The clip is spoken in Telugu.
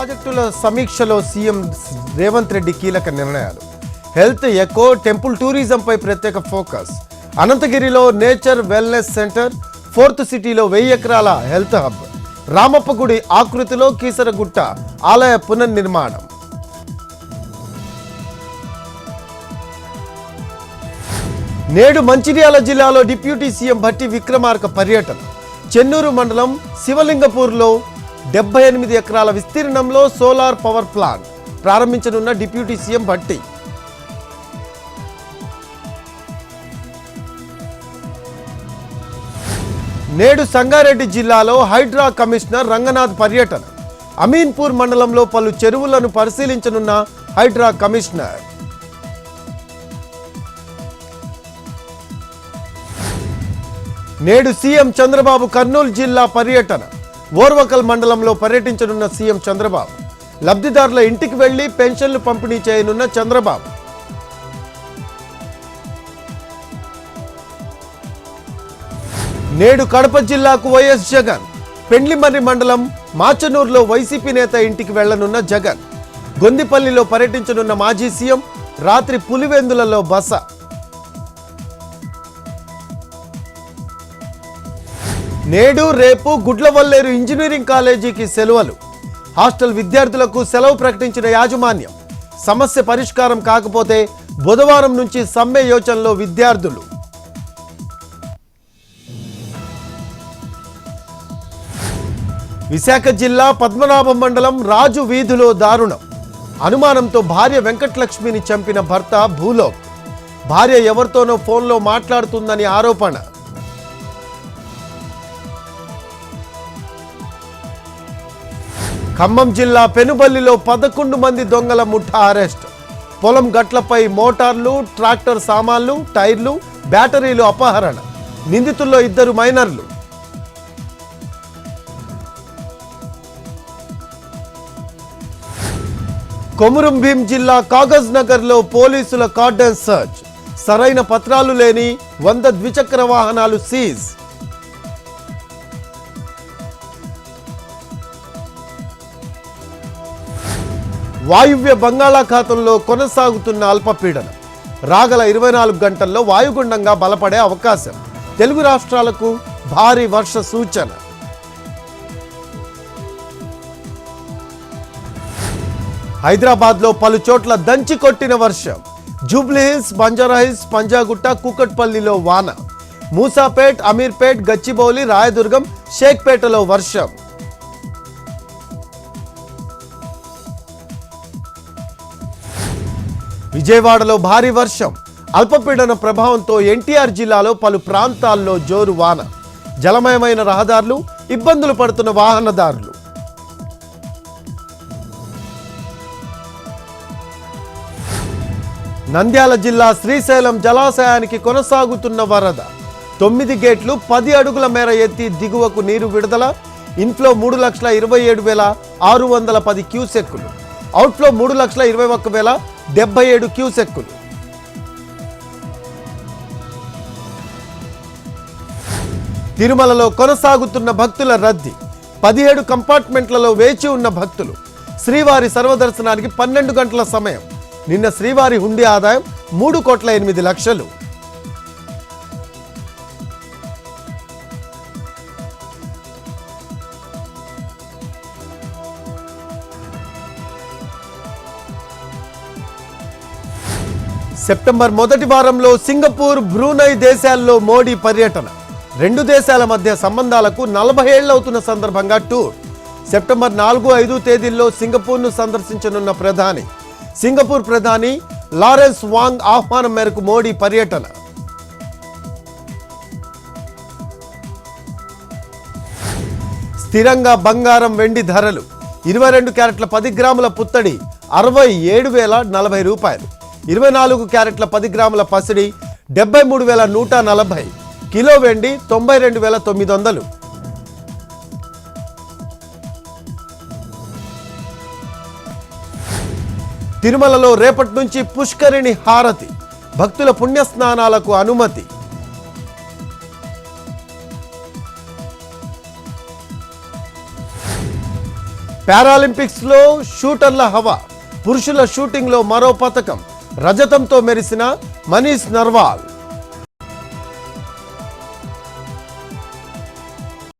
ప్రాజెక్టుల సమీక్షలో సీఎం రేవంత్ రెడ్డి కీలక నిర్ణయాలు. హెల్త్, ఎకో, టెంపుల్ టూరిజంపై ప్రత్యేక ఫోకస్. అనంతగిరిలో నేచర్ వెల్నెస్ సెంటర్, ఫోర్త్ సిటీలో 1000 ఎకరాల హెల్త్ హబ్. రామప్పగుడి ఆకృతిలో కీసరగుట్ట ఆలయ పునర్నిర్మాణం. నేడు మంచిర్యాల జిల్లాలో డిప్యూటీ సీఎం భట్టి విక్రమార్క పర్యటన. చెన్నూరు మండలం శివలింగపూర్లో 78 ఎకరాల విస్తీర్ణంలో సోలార్ పవర్ ప్లాంట్ ప్రారంభించనున్న డిప్యూటీ సీఎం భట్టి. నేడు సంగారెడ్డి జిల్లాలో హైడ్రా కమిషనర్ రంగనాథ్ పర్యటన. అమీన్పూర్ మండలంలో పలు చెరువులను పరిశీలించనున్న హైడ్రా కమిషనర్. నేడు సీఎం చంద్రబాబు కర్నూలు జిల్లా పర్యటన. ఓర్వకల్ మండలంలో పర్యటించనున్న సీఎం చంద్రబాబు. లబ్ధిదారుల ఇంటికి వెళ్లి పెన్షన్లు పంపిణీ చేయనున్న చంద్రబాబు. నేడు కడప జిల్లాకు వైఎస్ జగన్. పెండ్లిమర్రి మండలం మాచనూరులో వైసీపీ నేత ఇంటికి వెళ్లనున్న జగన్. గొందిపల్లిలో పర్యటించనున్న మాజీ సీఎం. రాత్రి పులివెందులలో బస. నేడు రేపు గుడ్లవల్లేరు ఇంజనీరింగ్ కాలేజీకి సెలవులు. హాస్టల్ విద్యార్థులకు సెలవు ప్రకటించిన యాజమాన్యం. సమస్య పరిష్కారం కాకపోతే బుధవారం నుంచి సమ్మె యోచనలో విద్యార్థులు. విశాఖ జిల్లా పద్మనాభం మండలం రాజు వీధిలో దారుణం. అనుమానంతో భార్య వెంకటలక్ష్మిని చంపిన భర్త భూలోక్. భార్య ఎవరితోనో ఫోన్లో మాట్లాడుతుందని ఆరోపణ. ఖమ్మం జిల్లా పెనుబల్లిలో 11 మంది దొంగల ముఠా అరెస్ట్. పొలం గట్లపై మోటార్లు, ట్రాక్టర్ సామాన్లు, టైర్లు, బ్యాటరీలు అపహరణ. నిందితుల్లో 2 మైనర్లు. కొమురం భీం జిల్లా కాగజ్ నగర్లో పోలీసుల కార్డన్ సర్చ్. సరైన పత్రాలు లేని 100 ద్విచక్ర వాహనాలు సీజ్. వాయువ్య బంగాళాఖాతంలో కొనసాగుతున్న అల్పపీడనం. రాగల 24 గంటల్లో వాయుగుండంగా బలపడే అవకాశం. తెలుగు రాష్ట్రాలకు భారీ వర్ష సూచన. హైదరాబాద్లో పలు చోట్ల దంచి కొట్టిన వర్షం. జూబ్లీహిల్స్, బంజారాహిల్స్, పంజాగుట్ట, కూకట్పల్లిలో వాన. మూసాపేట్, అమీర్పేట్, గచ్చిబౌలి, రాయదుర్గం, షేక్పేటలో వర్షం. విజయవాడలో భారీ వర్షం. అల్పపీడన ప్రభావంతో ఎన్టీఆర్ జిల్లాలో పలు ప్రాంతాల్లో జోరు వాన. జలమయమైన రహదారులు, ఇబ్బందులు పడుతున్న వాహనదారులు. నంద్యాల జిల్లా శ్రీశైలం జలాశయానికి కొనసాగుతున్న వరద. 9 గేట్లు 10 అడుగుల మేర ఎత్తి దిగువకు నీరు విడుదల. ఇన్ఫ్లో 3,27,610 క్యూసెక్కులు. అవుట్ఫ్లో 3,21,077 క్యూసెక్కులు. తిరుమలలో కొనసాగుతున్న భక్తుల రద్దీ. 17 కంపార్ట్మెంట్లలో వేచి ఉన్న భక్తులు. శ్రీవారి సర్వదర్శనానికి 12 గంటల సమయం. నిన్న శ్రీవారి హుండీ ఆదాయం 3,08,00,000. సెప్టెంబర్ మొదటి వారంలో సింగపూర్, బ్రూనై దేశాల్లో మోడీ పర్యటన. 2 దేశాల మధ్య సంబంధాలకు 40 ఏళ్లవుతున్న సందర్భంగా టూర్. సెప్టెంబర్ 4, 5 తేదీల్లో సింగపూర్ను సందర్శించనున్న ప్రధాని. సింగపూర్ ప్రధాని లారెన్స్ వాంగ్ ఆహ్వానం మేరకు మోడీ పర్యటన. స్థిరంగా బంగారం, వెండి ధరలు. 22 క్యారెట్ల 10 గ్రాముల పుత్తడి 67,040 రూపాయలు. 24 క్యారెట్ల 10 గ్రాముల పసిడి 73,140. కిలో వెండి 92,900. తిరుమలలో రేపటి నుంచి పుష్కరిణి హారతి. భక్తుల పుణ్యస్నానాలకు అనుమతి. పారాలింపిక్స్లో షూటర్ల హవా, పురుషుల షూటింగ్లో మరో పతకం, రజతంతో మెరిసిన మనీష్ నర్వాల్.